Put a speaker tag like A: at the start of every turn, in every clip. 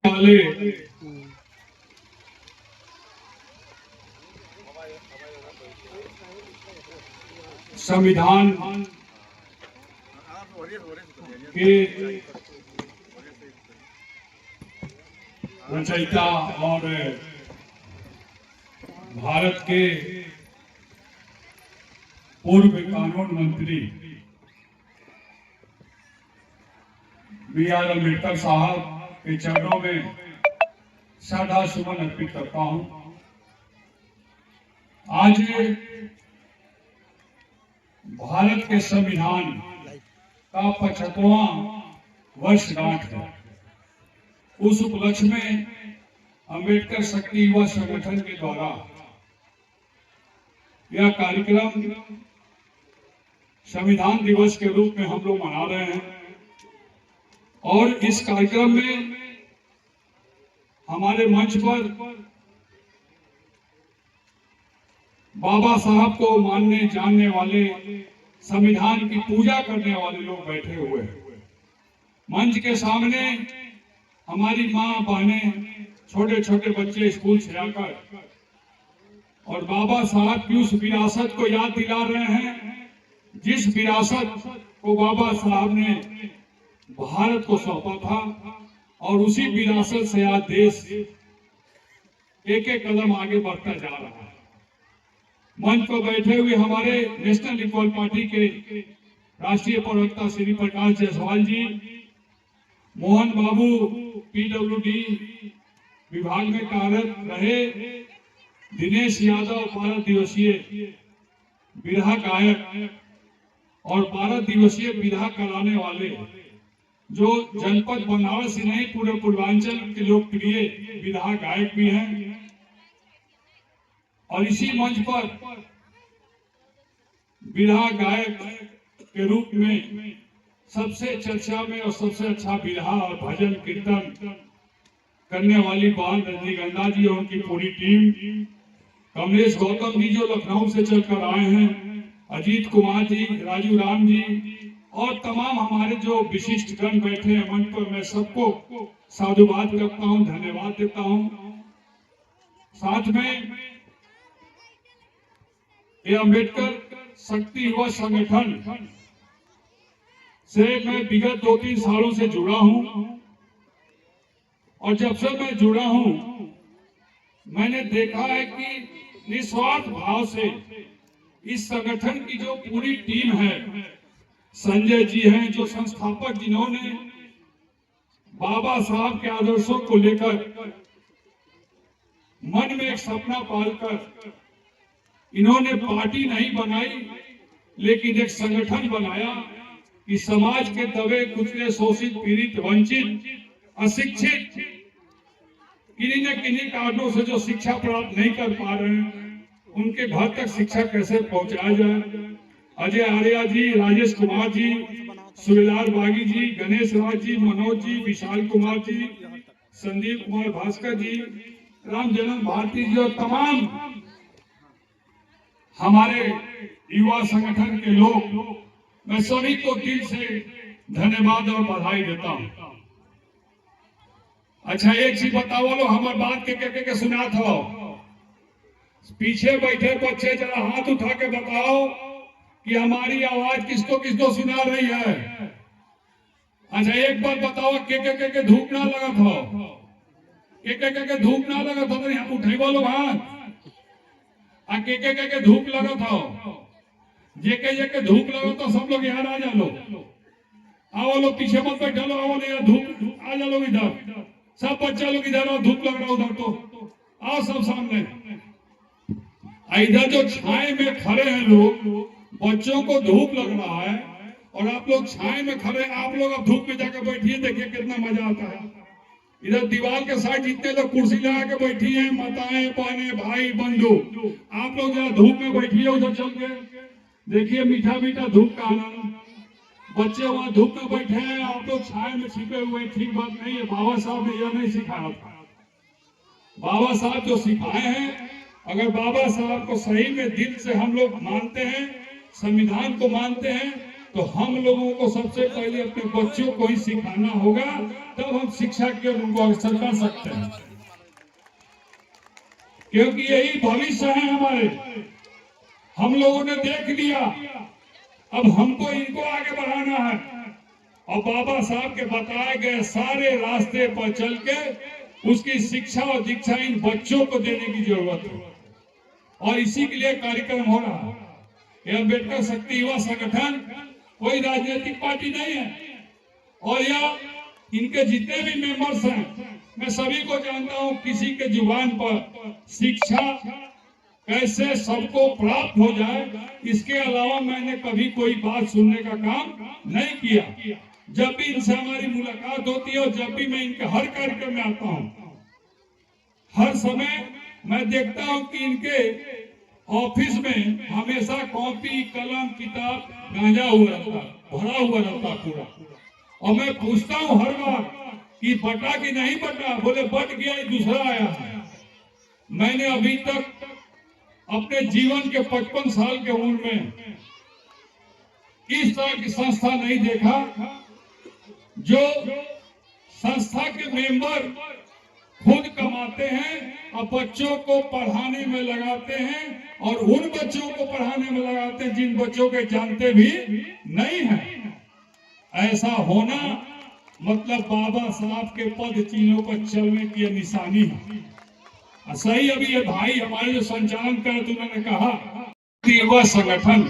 A: वाले संविधान के रचयिता और भारत के पूर्व कानून मंत्री B.R. अम्बेडकर साहब के चरणों में श्रद्धा सुमन अर्पित करता हूं। आज भारत के संविधान का 75वां वर्षगांठ है। उस उपलक्ष्य में अम्बेडकर शक्ति युवा संगठन के द्वारा यह कार्यक्रम संविधान दिवस के रूप में हम लोग मना रहे हैं और इस कार्यक्रम में हमारे मंच पर बाबा साहब को मानने जानने वाले, संविधान की पूजा करने वाले लोग बैठे हुए हैं। मंच के सामने हमारी माँ बहनें, छोटे छोटे बच्चे स्कूल से आकर और बाबा साहब की उस विरासत को याद दिला रहे हैं, जिस विरासत को बाबा साहब ने भारत को सौंपा था और उसी विरासत से आज देश एक एक कदम आगे बढ़ता जा रहा है। मंच पर बैठे हुए हमारे नेशनल इक्वल पार्टी के राष्ट्रीय प्रवक्ता श्री प्रकाश जायसवाल जी, मोहन बाबू PWD विभाग में कार्यरत रहे, दिनेश यादव 12 दिवसीय बिरहा गायक और 12 दिवसीय बिरहा कराने वाले, जो जनपद बनारस ही नहीं पूरे पूर्वांचल के लोकप्रिय बिरहा गायक भी हैं। और इसी मंच पर बिरहा गायक के रूप में सबसे चर्चा में और सबसे अच्छा बिरहा और भजन कीर्तन करने वाली बहन रजनीगंधा जी और उनकी पूरी टीम, कमलेश गौतम जी जो लखनऊ से चलकर आए हैं, अजीत कुमार जी, राजू राम जी और तमाम हमारे जो विशिष्ट गण बैठे हैं मंच पर, मैं सबको साधुवाद करता हूं, धन्यवाद देता हूं। साथ में ये अम्बेडकर शक्ति युवा संगठन से मैं विगत 2-3 सालों से जुड़ा हूं और जब से मैं जुड़ा हूं मैंने देखा है कि निस्वार्थ भाव से इस संगठन की जो पूरी टीम है, संजय जी हैं जो संस्थापक, जिन्होंने बाबा साहब के आदर्शों को लेकर मन में एक सपना पालकर इन्होंने पार्टी नहीं बनाई लेकिन एक संगठन बनाया कि समाज के दबे कुचले, शोषित, पीड़ित, वंचित, अशिक्षित, किन्हीं न किन्हीं कारणों से जो शिक्षा प्राप्त नहीं कर पा रहे हैं, उनके घर तक शिक्षा कैसे पहुंचाया जाए। अजय आर्या जी, राजेश कुमार जी, सुरेलाल बागी जी, गणेश राज जी, मनोज जी, विशाल कुमार जी, संदीप कुमार भास्कर जी, राम जन्म भारती जी और तमाम हमारे युवा संगठन के लोग, मैं सभी को दिल से धन्यवाद और बधाई देता हूं। अच्छा, एक चीज बताओ लो, हमारे बात के सुना था, पीछे बैठे बच्चे जरा हाथ उठा के बताओ कि हमारी आवाज किसको किसको सुना रही है। अच्छा, एक बार बताओ, के धूप ना लगा था, के धूप ना लगा था, तो यहाँ उठे वालों हाथ के धूप लगा था, जेके धूप लगा तो सब लोग यहाँ आ जा लो, आओ लोग पीछे मत बैठे लो, आओ यहाँ धूप आ जा लोग इधर, सब बच्चा लोग इधर आओ, धूप लग रहा उधर तो आओ सब सामने। इधर जो छाए में खड़े हैं लोग, बच्चों को धूप लग रहा है और आप लोग छाए में खड़े, आप लोग अब धूप में जाकर बैठिए, देखिए कितना मजा आता है। इधर दीवार के साइड जितने लोग कुर्सी लगा के बैठी हैं, माताएं, बहनें, भाई, बंधु, आप लोग जरा धूप में बैठिए, उधर चल के देखिए मीठा मीठा धूप का आनंद। बच्चे वहां धूप में बैठे हैं, आप लोग छाए में छिपे हुए, ठीक बात नहीं है। बाबा साहब ने यह नहीं सिखाया था। बाबा साहब जो सिखाए हैं, अगर बाबा साहब को सही में दिल से हम लोग मानते हैं, संविधान को मानते हैं, तो हम लोगों को सबसे पहले अपने बच्चों को ही सिखाना होगा, तब हम शिक्षा की ओर उनको अग्रसर कर सकते हैं, क्योंकि यही भविष्य है हमारे। हम लोगों ने देख लिया, अब हमको इनको आगे बढ़ाना है और बाबा साहब के बताए गए सारे रास्ते पर चल के उसकी शिक्षा और दीक्षा इन बच्चों को देने की जरूरत है। और इसी के लिए कार्यक्रम हो रहा है। यह अम्बेडकर शक्ति युवा संगठन कोई राजनीतिक पार्टी नहीं है, और यह इनके जितने भी मेंबर्स हैं, मैं सभी को जानता हूं। किसी के जुबान पर शिक्षा कैसे सबको प्राप्त हो जाए, इसके अलावा मैंने कभी कोई बात सुनने का काम नहीं किया। जब भी इनसे हमारी मुलाकात होती है और जब भी मैं इनके हर कार्यक्रम में आता हूं, हर समय मैं देखता हूं कि इनके ऑफिस में हमेशा कॉपी कलम किताब गांजा हुआ रहता, भरा हुआ रहता पूरा। और मैं पूछता हूं हर बार कि बटा कि नहीं बटा, बोले बट गया, दूसरा आया है। मैंने अभी तक अपने जीवन के 55 साल के उम्र में इस तरह की संस्था नहीं देखा जो संस्था के मेंबर खुद कमाते हैं और बच्चों को पढ़ाने में लगाते हैं, और उन बच्चों को पढ़ाने में लगाते हैं जिन बच्चों के जानते भी नहीं हैं। ऐसा होना मतलब बाबा साहब के पद चिन्हों पर चलने की निशानी है। सही अभी ये भाई हमारे जो संचालन कर उन्होंने कहा कि वह संगठन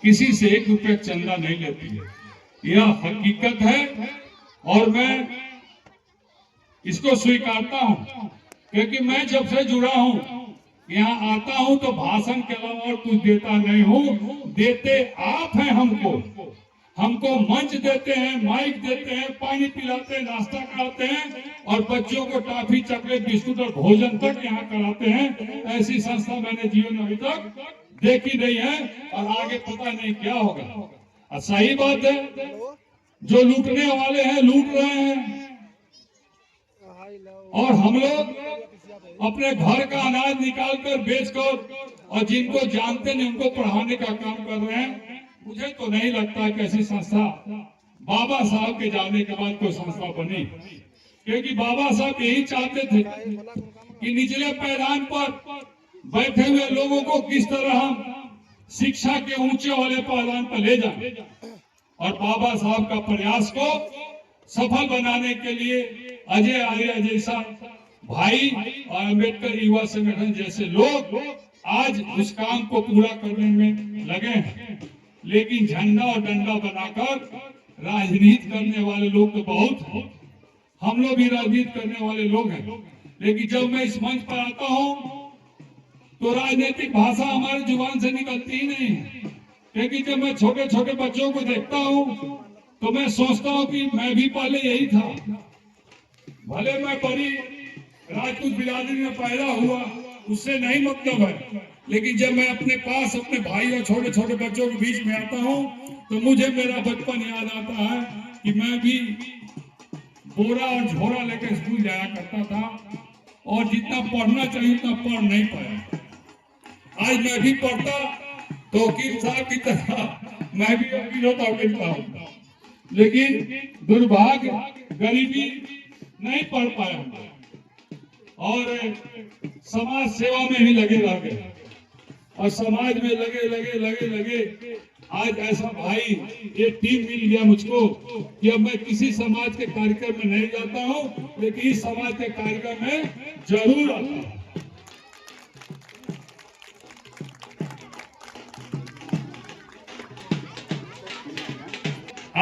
A: किसी से 1 रुपया चंदा नहीं लेती है, यह हकीकत है। और मैं इसको स्वीकारता हूं, क्योंकि मैं जब से जुड़ा हूं, यहाँ आता हूं तो भाषण के अलावा और कुछ देता नहीं हूं। देते आप हैं हमको मंच देते हैं, माइक देते हैं, पानी पिलाते हैं, नाश्ता कराते हैं, और बच्चों को टॉफी चॉकलेट बिस्कुट और भोजन तक यहाँ कराते हैं। ऐसी संस्था मैंने जीवन में अभी तक देखी नहीं है, और आगे पता नहीं क्या होगा। सही बात है, जो लूटने वाले हैं लूट रहे हैं, और हम लोग अपने घर का अनाज निकालकर बेचकर और जिनको जानते नहीं उनको पढ़ाने का काम कर रहे हैं। मुझे तो नहीं लगता कि ऐसी संस्था बाबा साहब के जाने के बाद कोई संस्था बनी, क्योंकि बाबा साहब यही चाहते थे कि निचले पैदान पर बैठे हुए लोगों को किस तरह हम शिक्षा के ऊंचे वाले पैदान पर ले जाएं, और बाबा साहब का प्रयास को सफल बनाने के लिए अजय आर्य जैसा भाई और अम्बेडकर युवा संगठन जैसे लोग आज उस काम को पूरा करने में लगे हैं। लेकिन झंडा और डंडा बनाकर राजनीति करने वाले लोग तो बहुत हैं, हम लोग भी राजनीति करने वाले लोग हैं। लेकिन जब मैं इस मंच पर आता हूं तो राजनीतिक भाषा हमारी जुबान से निकलती ही नहीं है, क्योंकि जब मैं छोटे छोटे बच्चों को देखता हूं तो मैं सोचता हूं कि मैं भी पहले यही था। भले मैं बड़ी राजपूत बिरादरी में पैदा हुआ, उससे नहीं मतलब है, लेकिन जब मैं अपने पास अपने भाई और छोटे छोटे बच्चों के बीच में आता हूं तो मुझे मेरा बचपन याद आता है कि मैं भी बोरा और झोरा लेकर स्कूल जाया करता था, और जितना पढ़ना चाहिए उतना पढ़ नहीं पाया। आज मैं भी पढ़ता तो वकील साहब की तरह मैं भी वकील होता, लेकिन दुर्भाग्य गरीबी नहीं पढ़ पाया, और समाज सेवा में ही लगे रह गए, और समाज में लगे आज ऐसा भाई ये टीम मिल गया मुझको कि अब मैं किसी समाज के कार्यक्रम में नहीं जाता हूं, लेकिन इस समाज के कार्यक्रम में जरूर आता हूं।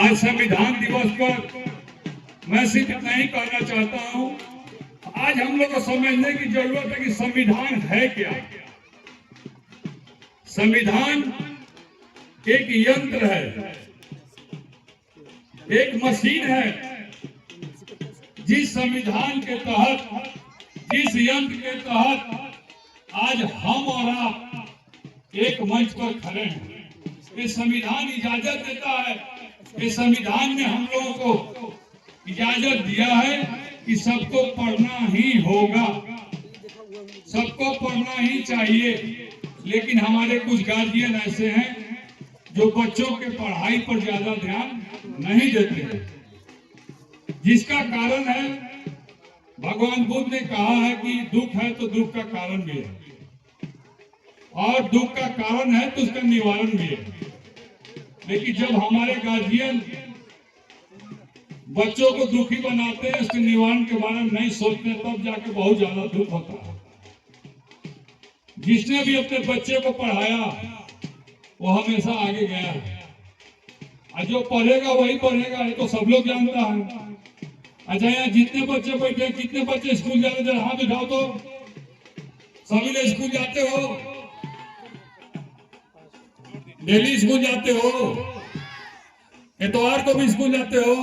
A: आज संविधान दिवस पर मैं सिर्फ इतना ही कहना चाहता हूं, आज हम लोग को समझने की जरूरत है कि संविधान है क्या। संविधान एक यंत्र है, एक मशीन है, जिस संविधान के तहत, जिस यंत्र के तहत आज हम और आप एक मंच पर खड़े हैं। ये संविधान इजाजत देता है, ये संविधान ने हम लोगों को इजाजत दिया है कि सबको पढ़ना ही होगा, सबको पढ़ना ही चाहिए। लेकिन हमारे कुछ गार्जियन ऐसे हैं जो बच्चों के पढ़ाई पर ज्यादा ध्यान नहीं देते हैं, जिसका कारण है भगवान बुद्ध ने कहा है कि दुख है तो दुख का कारण भी है, और दुख का कारण है तो उसका निवारण भी है। लेकिन जब हमारे गार्जियन बच्चों को दुखी बनाते हैं, उसके निवारण के बारे में नहीं सोचते, तब जाके बहुत ज्यादा दुख होता है। जिसने भी अपने बच्चे को पढ़ाया वो हमेशा आगे गया है, और जो पढ़ेगा वही पढ़ेगा, ये तो सब लोग जानता है। अच्छा, यहाँ जितने बच्चे बैठे, कितने बच्चे स्कूल जाते हैं? हाथ उठाओ तो। सभी लोग स्कूल जाते हो? डेली स्कूल जाते हो? इतवार को भी स्कूल जाते हो?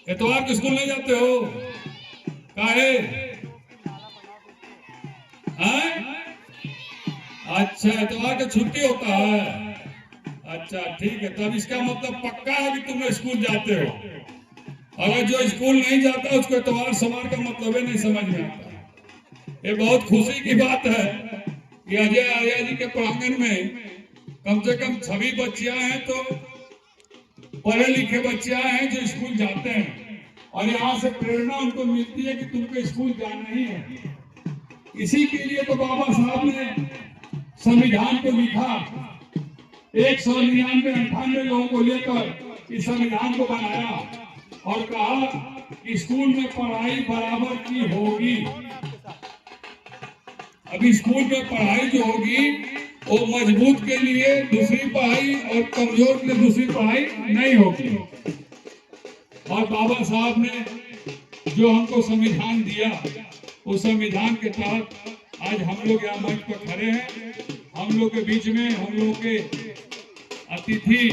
A: इतवार को स्कूल नहीं जाते हो? काहे? अच्छा, इतवार को छुट्टी होता है। अच्छा ठीक है, तब इसका मतलब पक्का है कि तुम स्कूल जाते हो। अगर जो स्कूल नहीं जाता उसको इतवार समार का मतलब ही नहीं समझ में आता। ये बहुत खुशी की बात है कि अजय आर्या जी के प्रांगण में कम से कम 6 बच्चियां हैं, तो पढ़े लिखे बच्चियां हैं जो स्कूल जाते हैं, और यहाँ से प्रेरणा उनको मिलती है कि तुमको स्कूल जाना ही है। इसी के लिए तो बाबा साहब ने संविधान को लिखा, 199 लोगों को लेकर इस संविधान को बनाया, और कहा कि स्कूल में पढ़ाई बराबर की होगी। अभी स्कूल में पढ़ाई जो होगी वो मजबूत के लिए दूसरी पढ़ाई और कमजोर के लिए दूसरी पढ़ाई नहीं होगी। और बाबा साहब ने जो हमको संविधान दिया, उस संविधान के तहत आज हम लोग यहाँ मंच पर खड़े हैं। हम लोग के बीच में हम लोग के अतिथि